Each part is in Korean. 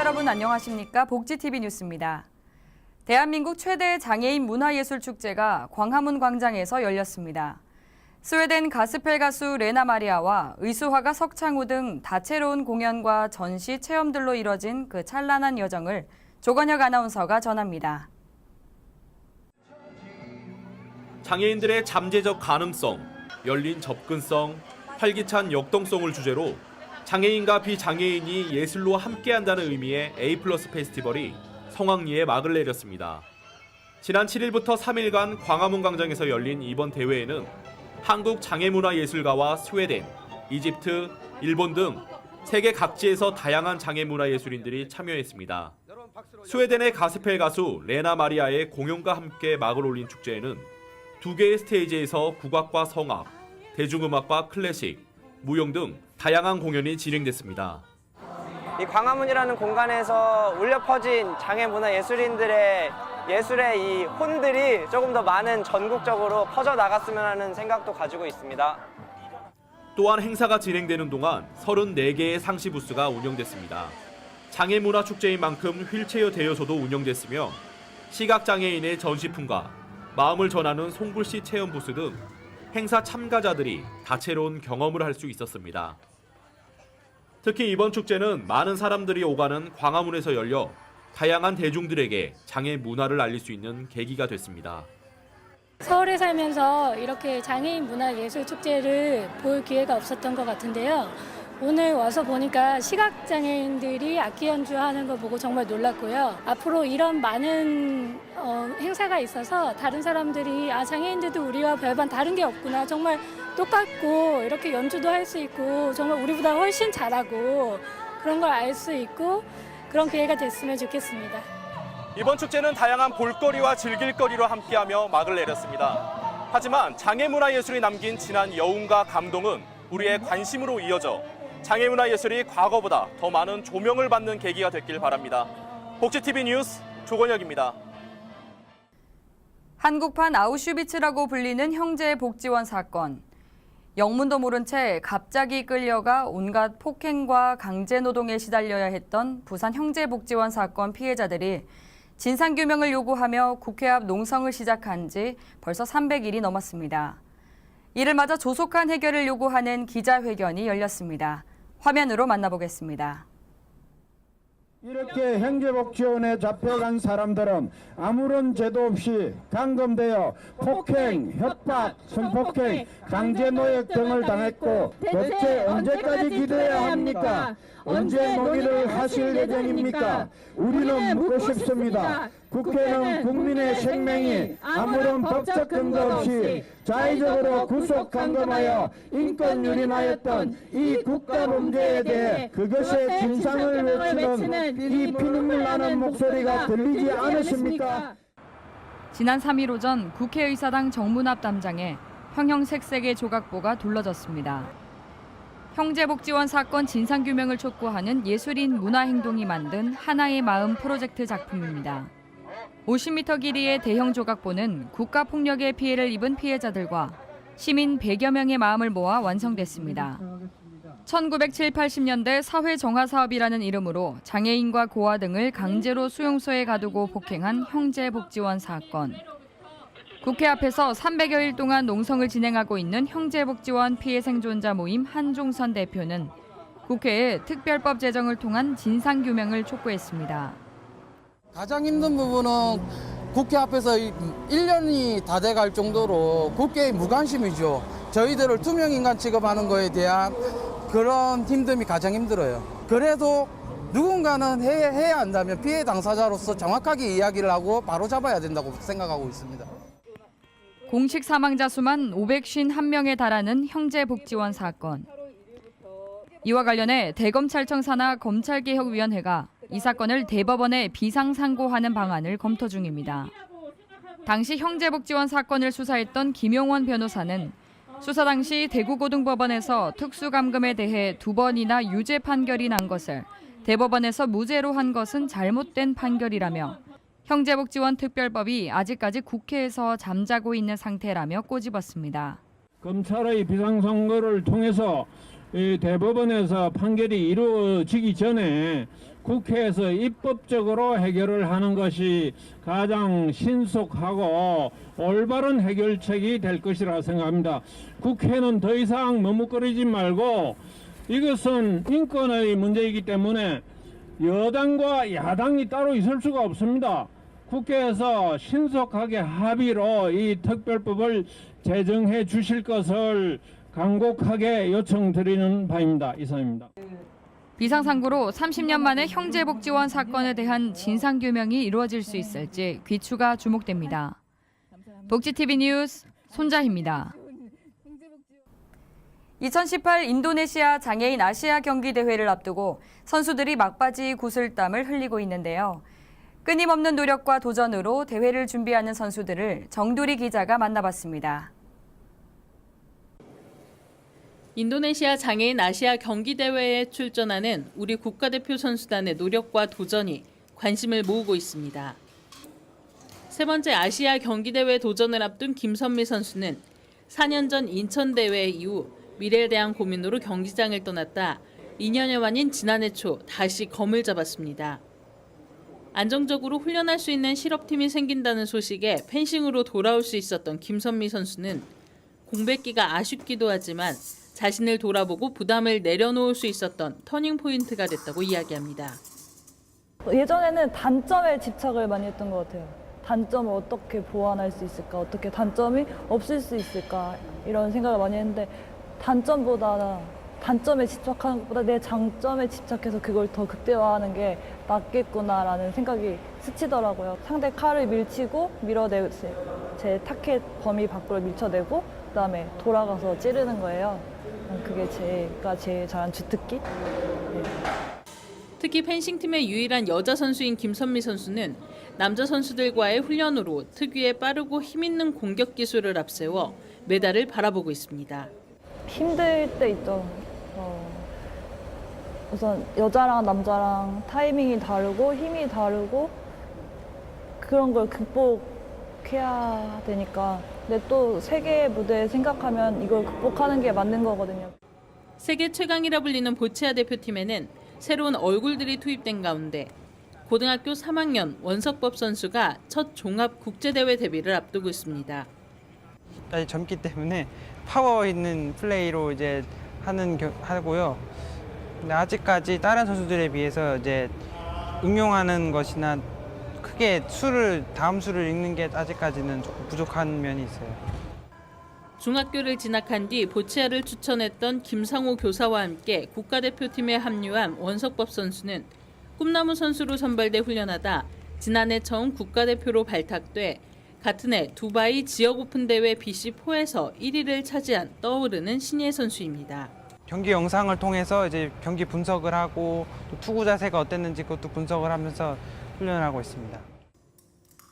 여러분 안녕하십니까? 복지TV 뉴스입니다. 대한민국 최대 장애인 문화예술축제가 광화문 광장에서 열렸습니다. 스웨덴 가스펠 가수 레나 마리아와 의수화가 석창호 등 다채로운 공연과 전시 체험들로 이뤄진 그 찬란한 여정을 조건혁 아나운서가 전합니다. 장애인들의 잠재적 가능성, 열린 접근성, 활기찬 역동성을 주제로 장애인과 비장애인이 예술로 함께한다는 의미의 A+ 페스티벌이 성황리에 막을 내렸습니다. 지난 7일부터 3일간 광화문 광장에서 열린 이번 대회에는 한국 장애문화예술가와 스웨덴, 이집트, 일본 등 세계 각지에서 다양한 장애문화예술인들이 참여했습니다. 스웨덴의 가스펠 가수 레나 마리아의 공연과 함께 막을 올린 축제에는 2개의 스테이지에서 국악과 성악, 대중음악과 클래식, 무용 등 다양한 공연이 진행됐습니다. 이 광화문이라는 공간에서 울려 퍼진 장애문화 예술인들의 예술의 이 혼들이 조금 더 많은 전국적으로 퍼져 나갔으면 하는 생각도 가지고 있습니다. 또한 행사가 진행되는 동안 34개의 상시 부스가 운영됐습니다. 장애문화 축제인 만큼 휠체어 대여소도 운영됐으며 시각장애인의 전시품과 마음을 전하는 손글씨 체험 부스 등 행사 참가자들이 다채로운 경험을 할 수 있었습니다. 특히 이번 축제는 많은 사람들이 오가는 광화문에서 열려 다양한 대중들에게 장애 문화를 알릴 수 있는 계기가 됐습니다. 서울에 살면서 이렇게 장애인 문화예술축제를 볼 기회가 없었던 것 같은데요. 오늘 와서 보니까 시각장애인들이 악기 연주하는 걸 보고 정말 놀랐고요. 앞으로 이런 많은 행사가 있어서 다른 사람들이 장애인들도 우리와 별반 다른 게 없구나. 정말 똑같고 이렇게 연주도 할 수 있고 정말 우리보다 훨씬 잘하고 그런 걸 알 수 있고 그런 기회가 됐으면 좋겠습니다. 이번 축제는 다양한 볼거리와 즐길거리로 함께하며 막을 내렸습니다. 하지만 장애문화예술이 남긴 진한 여운과 감동은 우리의 관심으로 이어져 장애문화예술이 과거보다 더 많은 조명을 받는 계기가 됐길 바랍니다. 복지TV 뉴스 조건혁입니다. 한국판 아우슈비츠라고 불리는 형제 복지원 사건. 영문도 모른 채 갑자기 끌려가 온갖 폭행과 강제노동에 시달려야 했던 부산 형제복지원 사건 피해자들이 진상규명을 요구하며 국회 앞 농성을 시작한 지 벌써 300일이 넘었습니다. 이를 맞아 조속한 해결을 요구하는 기자회견이 열렸습니다. 화면으로 만나보겠습니다. 이렇게 형제복지원에 잡혀간 사람들은 아무런 죄도 없이 감금되어 폭행, 협박, 성폭행, 강제노역 등을 당했고 도대체 언제까지 기다려야 합니까? 언제 논의를 하실 예정입니까? 우리는 묻고 싶습니다. 국회는 국민의 생명이 아무런 법적 근거 없이 자의적으로 구속 감금하여 인권 유린하였던 이 국가 범죄에 대해 그것의 진상을 외치는 이 피눈물 나는 목소리가 들리지 않으십니까? 지난 3일 오전 국회의사당 정문 앞 담장에 형형색색의 조각보가 둘러졌습니다. 형제복지원 사건 진상규명을 촉구하는 예술인 문화행동이 만든 하나의 마음 프로젝트 작품입니다. 50m 길이의 대형 조각보는 국가폭력의 피해를 입은 피해자들과 시민 100여 명의 마음을 모아 완성됐습니다. 1970, 80년대 사회정화사업이라는 이름으로 장애인과 고아 등을 강제로 수용소에 가두고 폭행한 형제복지원 사건. 국회 앞에서 300여일 동안 농성을 진행하고 있는 형제복지원 피해 생존자 모임 한종선 대표는 국회에 특별법 제정을 통한 진상규명을 촉구했습니다. 가장 힘든 부분은 국회 앞에서 1년이 다 돼갈 정도로 국회의 무관심이죠. 저희들을 투명인간 취급하는 거에 대한 그런 힘듦이 가장 힘들어요. 그래도 누군가는 해야 한다면 피해 당사자로서 정확하게 이야기를 하고 바로 잡아야 된다고 생각하고 있습니다. 공식 사망자 수만 551명에 달하는 형제복지원 사건. 이와 관련해 대검찰청 산하 검찰개혁위원회가 이 사건을 대법원에 비상상고하는 방안을 검토 중입니다. 당시 형제복지원 사건을 수사했던 김용원 변호사는 수사 당시 대구고등법원에서 특수감금에 대해 2번이나 유죄 판결이 난 것을 대법원에서 무죄로 한 것은 잘못된 판결이라며 형제복지원 특별법이 아직까지 국회에서 잠자고 있는 상태라며 꼬집었습니다. 검찰의 비상선고를 통해서 이 대법원에서 판결이 이루어지기 전에 국회에서 입법적으로 해결을 하는 것이 가장 신속하고 올바른 해결책이 될 것이라 생각합니다. 국회는 더 이상 머뭇거리지 말고 이것은 인권의 문제이기 때문에 여당과 야당이 따로 있을 수가 없습니다. 국회에서 신속하게 합의로 이 특별법을 제정해 주실 것을 간곡하게 요청드리는 바입니다. 이상입니다. 비상상구로 30년 만에 형제복지원 사건에 대한 진상규명이 이루어질 수 있을지 귀추가 주목됩니다. 복지TV 뉴스 손자희입니다. 2018 인도네시아 장애인 아시아 경기 대회를 앞두고 선수들이 막바지 구슬땀을 흘리고 있는데요. 끊임없는 노력과 도전으로 대회를 준비하는 선수들을 정두리 기자가 만나봤습니다. 인도네시아 장애인 아시아 경기대회에 출전하는 우리 국가대표 선수단의 노력과 도전이 관심을 모으고 있습니다. 세 번째 아시아 경기대회 도전을 앞둔 김선미 선수는 4년 전 인천대회 이후 미래에 대한 고민으로 경기장을 떠났다 2년여 만인 지난해 초 다시 검을 잡았습니다. 안정적으로 훈련할 수 있는 실업팀이 생긴다는 소식에 펜싱으로 돌아올 수 있었던 김선미 선수는 공백기가 아쉽기도 하지만 자신을 돌아보고 부담을 내려놓을 수 있었던 터닝포인트가 됐다고 이야기합니다. 예전에는 단점에 집착을 많이 했던 것 같아요. 단점을 어떻게 보완할 수 있을까, 어떻게 단점이 없을 수 있을까 이런 생각을 많이 했는데 단점에 집착하는 것보다 내 장점에 집착해서 그걸 더 극대화하는 게 낫겠구나라는 생각이 스치더라고요. 상대 칼을 밀어내고 제 타켓 범위 밖으로 밀쳐내고 그다음에 돌아가서 찌르는 거예요. 그게 제가 제일 잘한 주특기? 네. 특히 펜싱팀의 유일한 여자 선수인 김선미 선수는 남자 선수들과의 훈련으로 특유의 빠르고 힘있는 공격 기술을 앞세워 메달을 바라보고 있습니다. 힘들 때 있죠. 우선 여자랑 남자랑 타이밍이 다르고 힘이 다르고 그런 걸 극복해야 되니까 근데 또 세계 무대 생각하면 이걸 극복하는 게 맞는 거거든요. 세계 최강이라 불리는 보치아 대표팀에는 새로운 얼굴들이 투입된 가운데 고등학교 3학년 원석법 선수가 첫 종합 국제대회 데뷔를 앞두고 있습니다. 아직 젊기 때문에 파워 있는 플레이로 이제 하고요. 근데 아직까지 다른 선수들에 비해서 이제 응용하는 것이나 크게 다음 수를 읽는 게 아직까지는 조금 부족한 면이 있어요. 중학교를 진학한 뒤 보치아를 추천했던 김상호 교사와 함께 국가대표팀에 합류한 원석법 선수는 꿈나무 선수로 선발돼 훈련하다 지난해 처음 국가대표로 발탁돼 같은 해 두바이 지역 오픈 대회 BC4에서 1위를 차지한 떠오르는 신예 선수입니다. 경기 영상을 통해서 이제 경기 분석을 하고 또 투구 자세가 어땠는지 그것도 분석을 하면서 훈련을 하고 있습니다.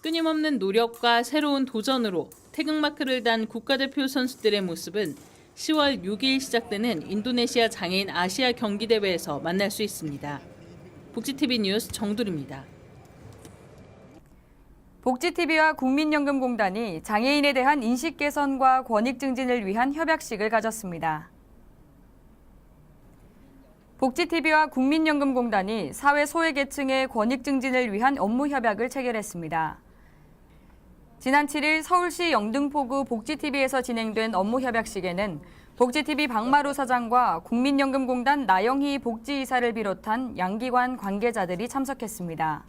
끊임없는 노력과 새로운 도전으로 태극마크를 단 국가대표 선수들의 모습은 10월 6일 시작되는 인도네시아 장애인 아시아 경기대회에서 만날 수 있습니다. 복지TV 뉴스 정두리입니다. 복지TV와 국민연금공단이 장애인에 대한 인식 개선과 권익 증진을 위한 협약식을 가졌습니다. 복지TV와 국민연금공단이 사회 소외계층의 권익 증진을 위한 업무 협약을 체결했습니다. 지난 7일 서울시 영등포구 복지TV에서 진행된 업무 협약식에는 복지TV 박마루 사장과 국민연금공단 나영희 복지이사를 비롯한 양기관 관계자들이 참석했습니다.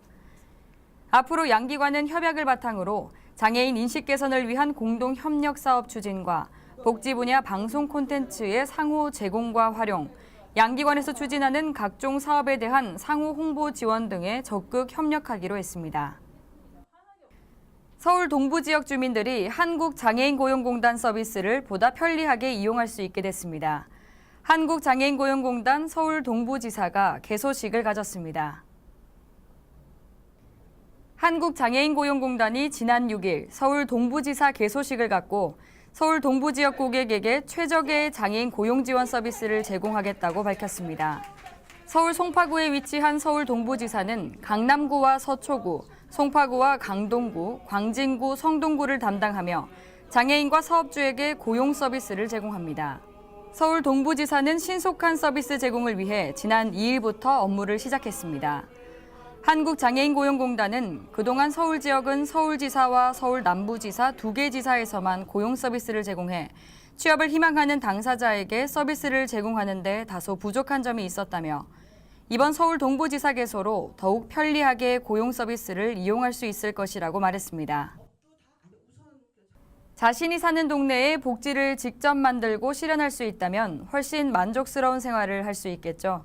앞으로 양기관은 협약을 바탕으로 장애인 인식 개선을 위한 공동 협력 사업 추진과 복지 분야 방송 콘텐츠의 상호 제공과 활용, 양기관에서 추진하는 각종 사업에 대한 상호 홍보 지원 등에 적극 협력하기로 했습니다. 서울 동부 지역 주민들이 한국장애인고용공단 서비스를 보다 편리하게 이용할 수 있게 됐습니다. 한국장애인고용공단 서울 동부지사가 개소식을 가졌습니다. 한국장애인고용공단이 지난 6일 서울 동부지사 개소식을 갖고 서울 동부 지역 고객에게 최적의 장애인 고용 지원 서비스를 제공하겠다고 밝혔습니다. 서울 송파구에 위치한 서울 동부지사는 강남구와 서초구, 송파구와 강동구, 광진구, 성동구를 담당하며 장애인과 사업주에게 고용 서비스를 제공합니다. 서울 동부지사는 신속한 서비스 제공을 위해 지난 2일부터 업무를 시작했습니다. 한국장애인고용공단은 그동안 서울 지역은 서울지사와 서울 남부지사 2개 지사에서만 고용 서비스를 제공해 취업을 희망하는 당사자에게 서비스를 제공하는 데 다소 부족한 점이 있었다며 이번 서울 동부지사 개소로 더욱 편리하게 고용 서비스를 이용할 수 있을 것이라고 말했습니다. 자신이 사는 동네에 복지를 직접 만들고 실현할 수 있다면 훨씬 만족스러운 생활을 할 수 있겠죠.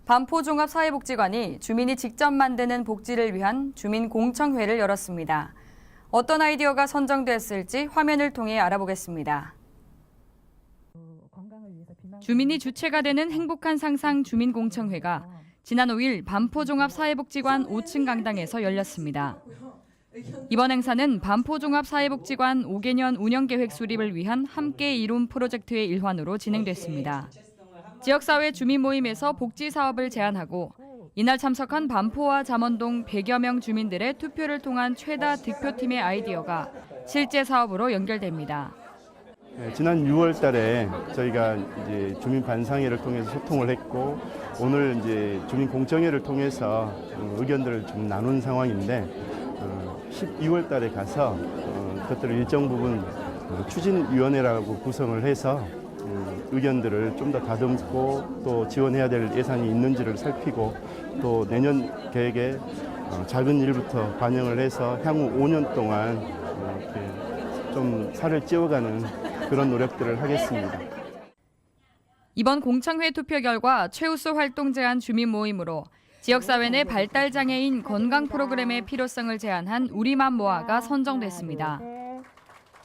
반포종합사회복지관이 주민이 직접 만드는 복지를 위한 주민공청회를 열었습니다. 어떤 아이디어가 선정됐을지 화면을 통해 알아보겠습니다. 주민이 주체가 되는 행복한 상상 주민공청회가 지난 5일 반포종합사회복지관 5층 강당에서 열렸습니다. 이번 행사는 반포종합사회복지관 5개년 운영계획 수립을 위한 함께 이룬 프로젝트의 일환으로 진행됐습니다. 지역사회 주민 모임에서 복지 사업을 제안하고 이날 참석한 반포와 잠원동 100여 명 주민들의 투표를 통한 최다 득표팀의 아이디어가 실제 사업으로 연결됩니다. 지난 6월 달에 저희가 이제 주민 반상회를 통해서 소통을 했고 오늘 이제 주민 공청회를 통해서 의견들을 좀 나눈 상황인데 12월 달에 가서 그것들을 일정 부분 추진위원회라고 구성을 해서 의견들을 좀 더 다듬고 또 지원해야 될 예산이 있는지를 살피고 또 내년 계획에 작은 일부터 반영을 해서 향후 5년 동안 이렇게 좀 살을 찌워가는 그런 노력들을 하겠습니다. 이번 공청회 투표 결과 최우수 활동 제안 주민 모임으로 지역사회 내 발달장애인 건강 프로그램의 필요성을 제안한 우리맘 모아가 선정됐습니다.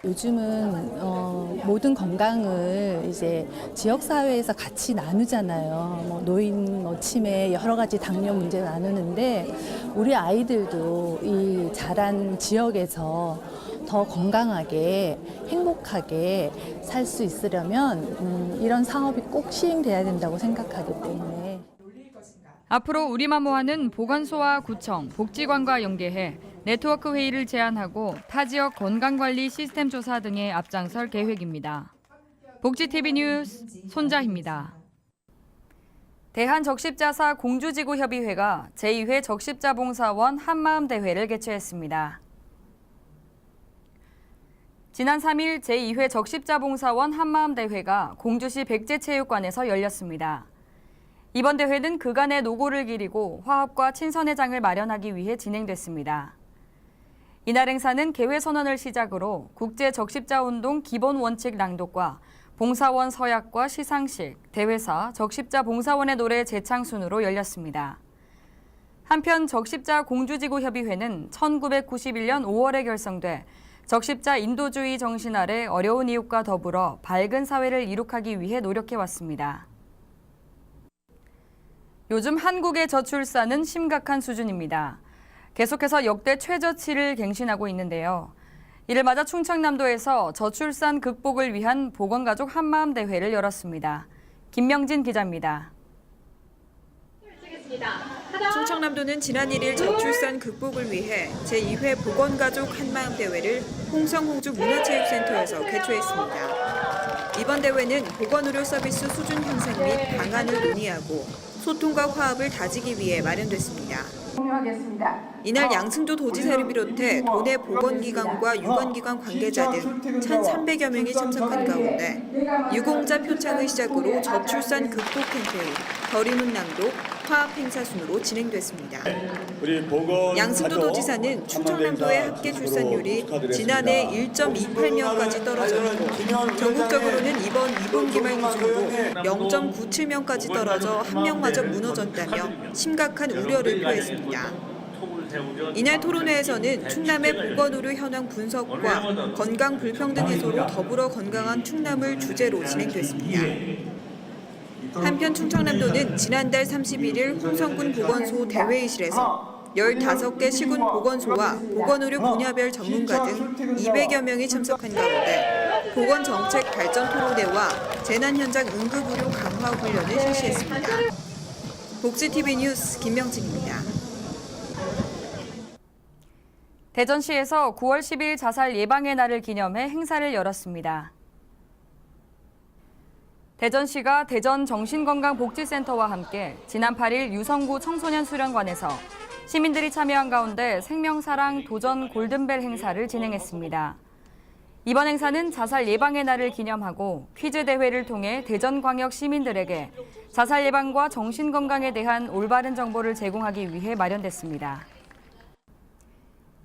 요즘은 모든 건강을 이제 지역사회에서 같이 나누잖아요. 노인, 치매, 여러 가지 당뇨 문제 나누는데 우리 아이들도 이 자란 지역에서 더 건강하게 행복하게 살 수 있으려면 이런 사업이 꼭 시행돼야 된다고 생각하기 때문에 앞으로 우리맘 모아는 보건소와 구청, 복지관과 연계해 네트워크 회의를 제안하고 타 지역 건강관리 시스템 조사 등에 앞장설 계획입니다. 복지TV 뉴스 손자희입니다. 대한적십자사 공주지구협의회가 제2회 적십자봉사원 한마음대회를 개최했습니다. 지난 3일 제2회 적십자봉사원 한마음대회가 공주시 백제체육관에서 열렸습니다. 이번 대회는 그간의 노고를 기리고 화합과 친선의 장을 마련하기 위해 진행됐습니다. 이날 행사는 개회선언을 시작으로 국제적십자운동 기본 원칙 낭독과 봉사원 서약과 시상식, 대회사, 적십자 봉사원의 노래 재창 순으로 열렸습니다. 한편 적십자 공주지구협의회는 1991년 5월에 결성돼 적십자 인도주의 정신 아래 어려운 이웃과 더불어 밝은 사회를 이룩하기 위해 노력해왔습니다. 요즘 한국의 저출산은 심각한 수준입니다. 계속해서 역대 최저치를 갱신하고 있는데요. 이를 맞아 충청남도에서 저출산 극복을 위한 보건가족 한마음대회를 열었습니다. 김명진 기자입니다. 충청남도는 지난 1일 저출산 극복을 위해 제2회 보건가족 한마음대회를 홍성홍주 문화체육센터에서 개최했습니다. 이번 대회는 보건의료 서비스 수준 향상 및 방안을 논의하고 소통과 화합을 다지기 위해 마련됐습니다. 이날 양승조 도지사를 비롯해 도내 보건기관과 유관기관 관계자 등 1,300여 명이 참석한 가운데 유공자 표창을 시작으로 저출산 극복 캠페인, 덜이문 낭독, 화합 행사 순으로 진행됐습니다. 양승조 도지사는 충청남도의 합계 출산율이 지난해 1.28명까지 떨어졌고 전국적으로는 이번 2분기 말 기준으로 0.97명까지 떨어져 한 명마저 무너졌다며 심각한 우려를 표했습니다. 이날 토론회에서는 충남의 보건의료 현황 분석과 건강 불평등 해소로 더불어 건강한 충남을 주제로 진행됐습니다. 한편 충청남도는 지난달 31일 홍성군 보건소 대회의실에서 15개 시군 보건소와 보건의료 분야별 전문가 등 200여 명이 참석한 가운데 보건정책 발전 토론회와 재난현장 응급의료 강화 훈련을 실시했습니다. 복지TV 뉴스 김명진입니다. 대전시에서 9월 10일 자살 예방의 날을 기념해 행사를 열었습니다. 대전시가 대전정신건강복지센터와 함께 지난 8일 유성구 청소년 수련관에서 시민들이 참여한 가운데 생명사랑 도전 골든벨 행사를 진행했습니다. 이번 행사는 자살 예방의 날을 기념하고 퀴즈 대회를 통해 대전광역 시민들에게 자살 예방과 정신건강에 대한 올바른 정보를 제공하기 위해 마련됐습니다.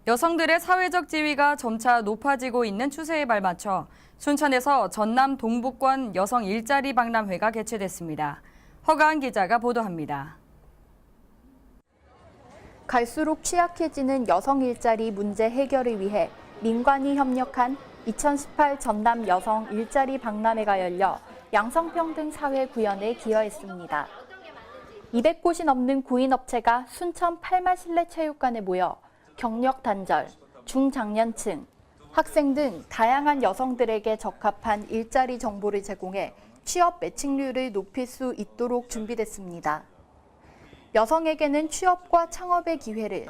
여성들의 사회적 지위가 점차 높아지고 있는 추세에 발맞춰 순천에서 전남 동북권 여성 일자리 박람회가 개최됐습니다. 허가한 기자가 보도합니다. 갈수록 취약해지는 여성 일자리 문제 해결을 위해 민관이 협력한 2018 전남 여성 일자리 박람회가 열려 양성평등 사회 구현에 기여했습니다. 200곳이 넘는 구인업체가 순천 팔마실내체육관에 모여 경력 단절, 중장년층, 학생 등 다양한 여성들에게 적합한 일자리 정보를 제공해 취업 매칭률을 높일 수 있도록 준비됐습니다. 여성에게는 취업과 창업의 기회를,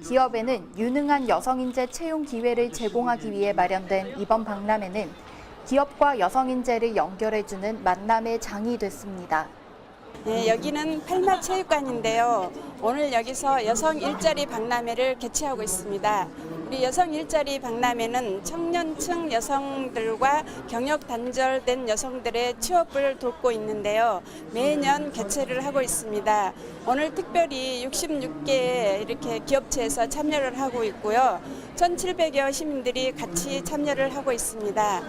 기업에는 유능한 여성인재 채용 기회를 제공하기 위해 마련된 이번 박람회는 기업과 여성인재를 연결해주는 만남의 장이 됐습니다. 네, 여기는 팔마체육관인데요. 오늘 여기서 여성 일자리 박람회를 개최하고 있습니다. 우리 여성 일자리 박람회는 청년층 여성들과 경력 단절된 여성들의 취업을 돕고 있는데요. 매년 개최를 하고 있습니다. 오늘 특별히 66개 이렇게 기업체에서 참여를 하고 있고요. 1,700여 시민들이 같이 참여를 하고 있습니다.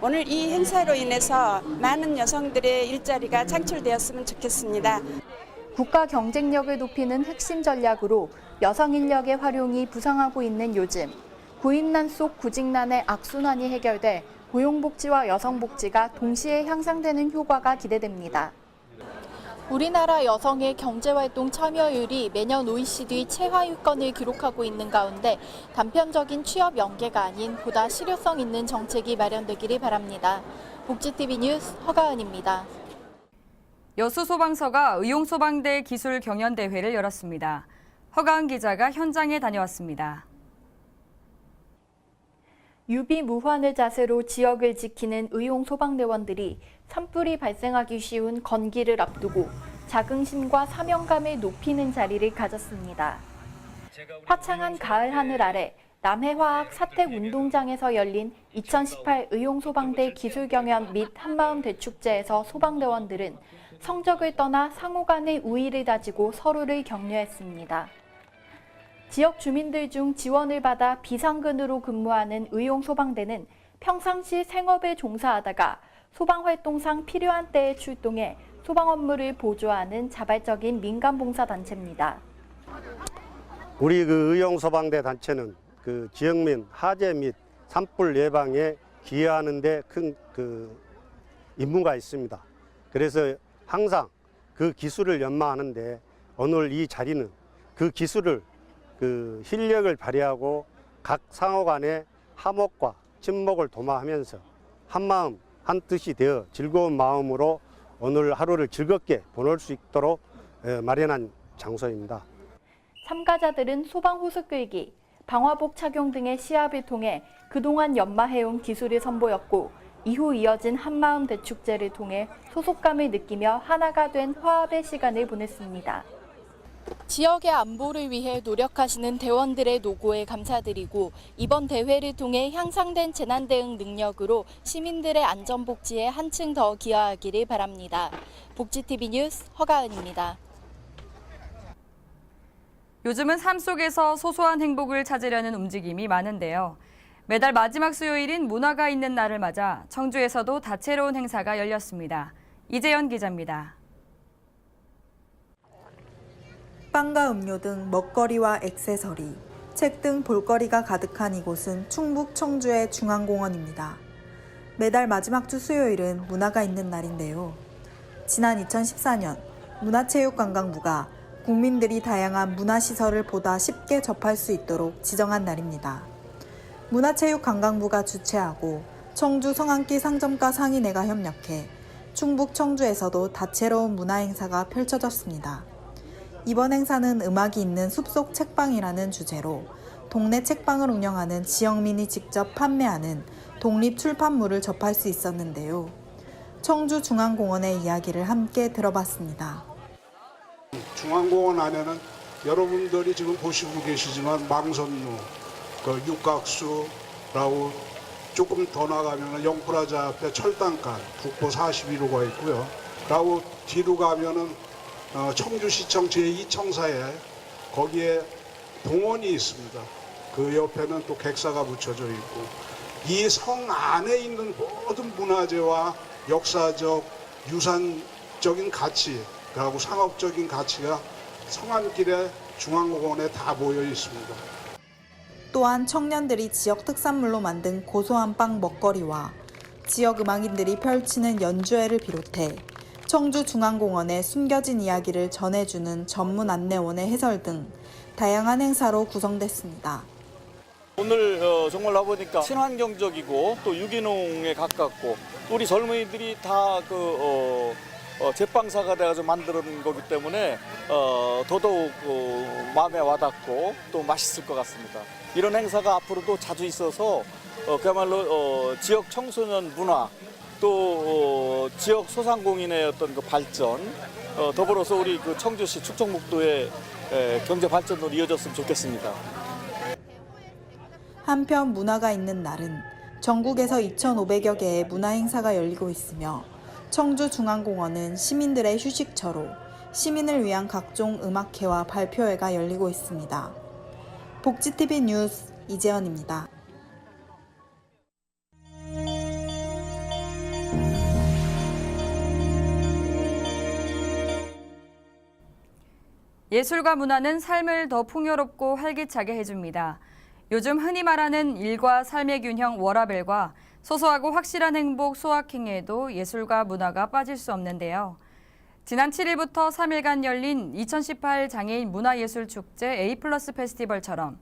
오늘 이 행사로 인해서 많은 여성들의 일자리가 창출되었으면 좋겠습니다. 국가 경쟁력을 높이는 핵심 전략으로 여성 인력의 활용이 부상하고 있는 요즘, 구인난 속 구직난의 악순환이 해결돼 고용복지와 여성복지가 동시에 향상되는 효과가 기대됩니다. 우리나라 여성의 경제활동 참여율이 매년 OECD 최하위권을 기록하고 있는 가운데 단편적인 취업 연계가 아닌 보다 실효성 있는 정책이 마련되기를 바랍니다. 복지TV 뉴스 허가은입니다. 여수소방서가 의용소방대 기술 경연대회를 열었습니다. 허가은 기자가 현장에 다녀왔습니다. 유비무환의 자세로 지역을 지키는 의용소방대원들이 산불이 발생하기 쉬운 건기를 앞두고 자긍심과 사명감을 높이는 자리를 가졌습니다. 화창한 가을 하늘 아래 남해화학 사택운동장에서 열린 2018 의용소방대 기술경연 및 한마음 대축제에서 소방대원들은 성적을 떠나 상호 간의 우위를 다지고 서로를 격려했습니다. 지역 주민들 중 지원을 받아 비상근으로 근무하는 의용소방대는 평상시 생업에 종사하다가 소방활동상 필요한 때에 출동해 소방 업무를 보조하는 자발적인 민간봉사단체입니다. 우리 의용소방대 단체는 지역민 화재 및 산불 예방에 기여하는 데 큰 임무가 있습니다. 그래서 항상 그 기술을 연마하는데 오늘 이 자리는 그 기술을 실력을 발휘하고 각 상호 간의 화목과 친목을 도모하면서 한마음 한뜻이 되어 즐거운 마음으로 오늘 하루를 즐겁게 보낼 수 있도록 마련한 장소입니다. 참가자들은 소방 호수 끌기, 방화복 착용 등의 시합을 통해 그동안 연마해온 기술을 선보였고 이후 이어진 한마음 대축제를 통해 소속감을 느끼며 하나가 된 화합의 시간을 보냈습니다. 지역의 안보를 위해 노력하시는 대원들의 노고에 감사드리고 이번 대회를 통해 향상된 재난 대응 능력으로 시민들의 안전복지에 한층 더 기여하기를 바랍니다. 복지TV 뉴스 허가은입니다. 요즘은 삶 속에서 소소한 행복을 찾으려는 움직임이 많은데요. 매달 마지막 수요일인 문화가 있는 날을 맞아 청주에서도 다채로운 행사가 열렸습니다. 이재현 기자입니다. 빵과 음료 등 먹거리와 액세서리, 책 등 볼거리가 가득한 이곳은 충북 청주의 중앙공원입니다. 매달 마지막 주 수요일은 문화가 있는 날인데요. 지난 2014년 문화체육관광부가 국민들이 다양한 문화시설을 보다 쉽게 접할 수 있도록 지정한 날입니다. 문화체육관광부가 주최하고 청주 성안길 상점가 상인회가 협력해 충북 청주에서도 다채로운 문화행사가 펼쳐졌습니다. 이번 행사는 음악이 있는 숲속 책방이라는 주제로 동네 책방을 운영하는 지역민이 직접 판매하는 독립 출판물을 접할 수 있었는데요. 청주중앙공원의 이야기를 함께 들어봤습니다. 중앙공원 안에는 여러분들이 지금 보시고 계시지만 망선루, 그 육각수라고 조금 더 나가면 영프라자 앞에 철당간 국보 41호가 있고요. 라고 뒤로 가면은 청주시청 제2청사에 거기에 동원이 있습니다. 그 옆에는 또 객사가 붙여져 있고 이 성 안에 있는 모든 문화재와 역사적 유산적인 가치 그리고 상업적인 가치가 성안길의 중앙공원에 다 모여 있습니다. 또한 청년들이 지역 특산물로 만든 고소한 빵 먹거리와 지역 음악인들이 펼치는 연주회를 비롯해 청주중앙공원의 숨겨진 이야기를 전해주는 전문 안내원의 해설 등 다양한 행사로 구성됐습니다. 오늘 정말 와보니까 친환경적이고 또 유기농에 가깝고 우리 젊은이들이 다 제빵사가 돼가지고 만드는 거기 때문에 더더욱 마음에 와닿고 또 맛있을 것 같습니다. 이런 행사가 앞으로도 자주 있어서 그야말로 지역 청소년 문화 또 지역 소상공인의 어떤 그 발전 더불어서 우리 그 청주시 충청북도의 경제 발전으로 이어졌으면 좋겠습니다. 한편 문화가 있는 날은 전국에서 2,500여 개의 문화 행사가 열리고 있으며 청주중앙공원은 시민들의 휴식처로 시민을 위한 각종 음악회와 발표회가 열리고 있습니다. 복지TV 뉴스 이재현입니다. 예술과 문화는 삶을 더 풍요롭고 활기차게 해줍니다. 요즘 흔히 말하는 일과 삶의 균형 워라밸과 소소하고 확실한 행복 소확행에도 예술과 문화가 빠질 수 없는데요. 지난 7일부터 3일간 열린 2018 장애인 문화예술축제 A+ 페스티벌처럼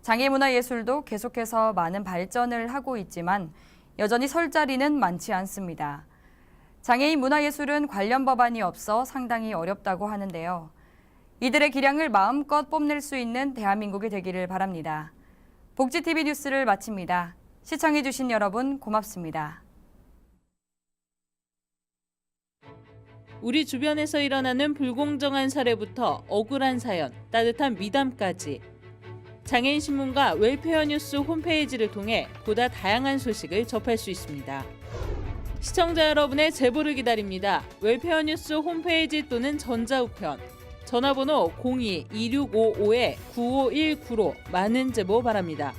장애문화예술도 계속해서 많은 발전을 하고 있지만 여전히 설 자리는 많지 않습니다. 장애인 문화예술은 관련 법안이 없어 상당히 어렵다고 하는데요. 이들의 기량을 마음껏 뽐낼 수 있는 대한민국이 되기를 바랍니다. 복지TV 뉴스를 마칩니다. 시청해주신 여러분 고맙습니다. 우리 주변에서 일어나는 불공정한 사례부터 억울한 사연, 따뜻한 미담까지 장애인 신문과 웰페어 뉴스 홈페이지를 통해 보다 다양한 소식을 접할 수 있습니다. 시청자 여러분의 제보를 기다립니다. 웰페어 뉴스 홈페이지 또는 전자우편, 전화번호 02-2655-9519로 많은 제보 바랍니다.